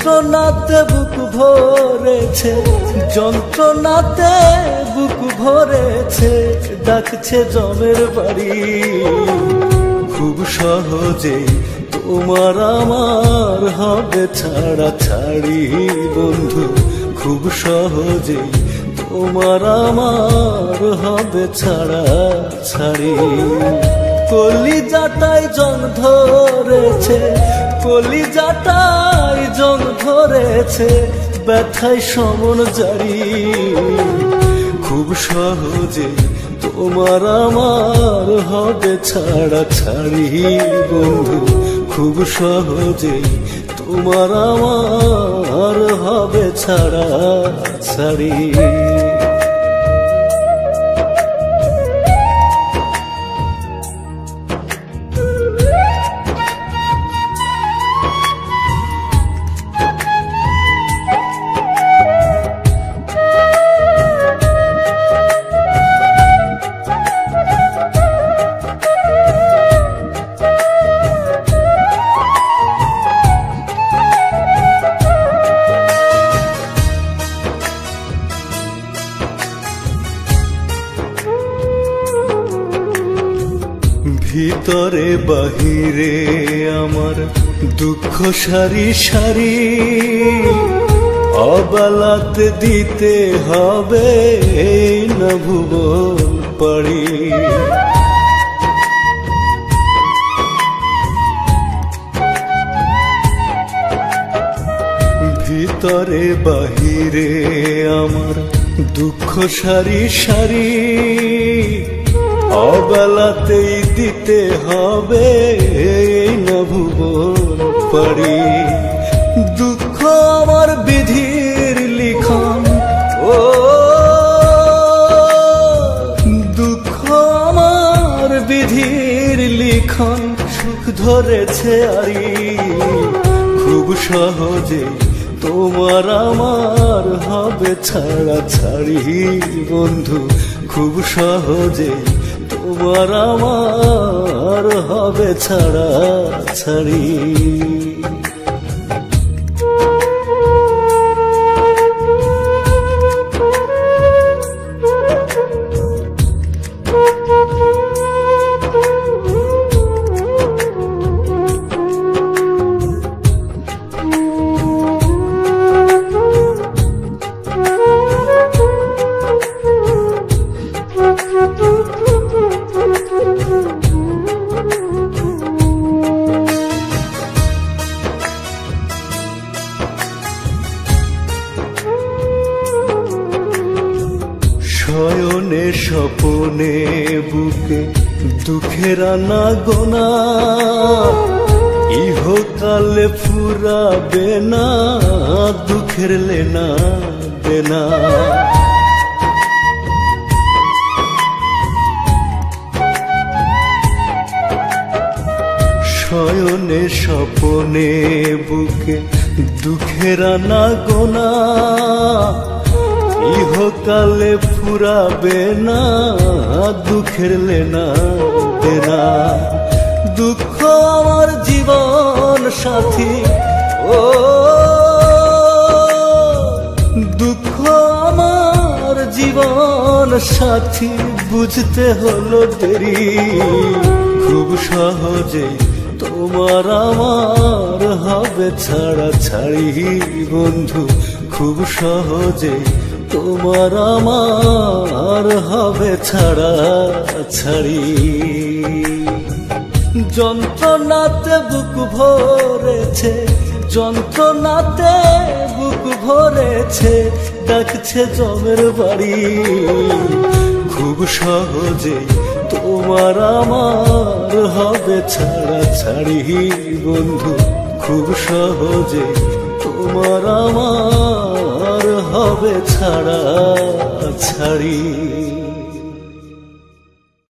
যন্ত্রণাতে বুক ভরেছে, যন্ত্রণাতে বুক ভরেছে, ডাকছে জমের বাড়ি। খুব সহজেই তোমার আমার হবে ছাড়া ছাড়ি বন্ধু, খুব সহজেই তোমার আমার হবে ছাড়া ছাড়ি। কলিজাটায় জং ধরেছে, কলিজাটায় জং ধরেছে, ব্যথায় সমন জারি। খুব সহজে তোমার আমার হবে ছাড়া ছাড়ি বন্ধু, খুব সহজে তোমার আমার হবে ছাড়া ছাড়ি। ভিতরে বাহিরে আমার দুঃখ সারি সারি, অবলাতে দিতে হবে এই না ভুবন পাড়ি। ভিতরে বাহিরে আমার দুঃখ সারি সারি, অবলাতেই দিতে হবে এই না ভুবন পাড়ি। দুঃখ আমার বিধির লিখন, ও দুঃখ আমার বিধির লিখন, সুখ ধরেছে আরি। খুব সহজে তোমার আমার হবে ছাড়া ছাড়ি বন্ধু, খুব সহজে তোমার আমার হবে ছাড়া ছাড়ি। শয়নে স্বপনে বুকে দুঃখের আনা গোনা, ইহকালে ফুরাবে না দুঃখের লেনা দেনা। শয়নে স্বপনে বুকে দুঃখের আনা গোনা, ইহকালে ফুরাবে না দুঃখের লেনা দেনা। দুঃখ আমার জীবন সাথী, ও দুঃখ আমার জীবন সাথী, বুঝতে হলো দেরি। খুব সহজে তোমার আমার হবে ছাড়া ছাড়ি বন্ধু, খুব সহজে তোমার আমার হবে ছাড়া ছাড়ি। যন্ত্রণাতে বুক ভরেছে, যন্ত্রণাতে বুক ভরেছে, ডাকছে জমের বাড়ি। খুব সহজে তোমার আমার হবে ছাড়া ছাড়ি বন্ধু, খুব সহজে তোমার আমার হবে ছাড়া ছাড়ি।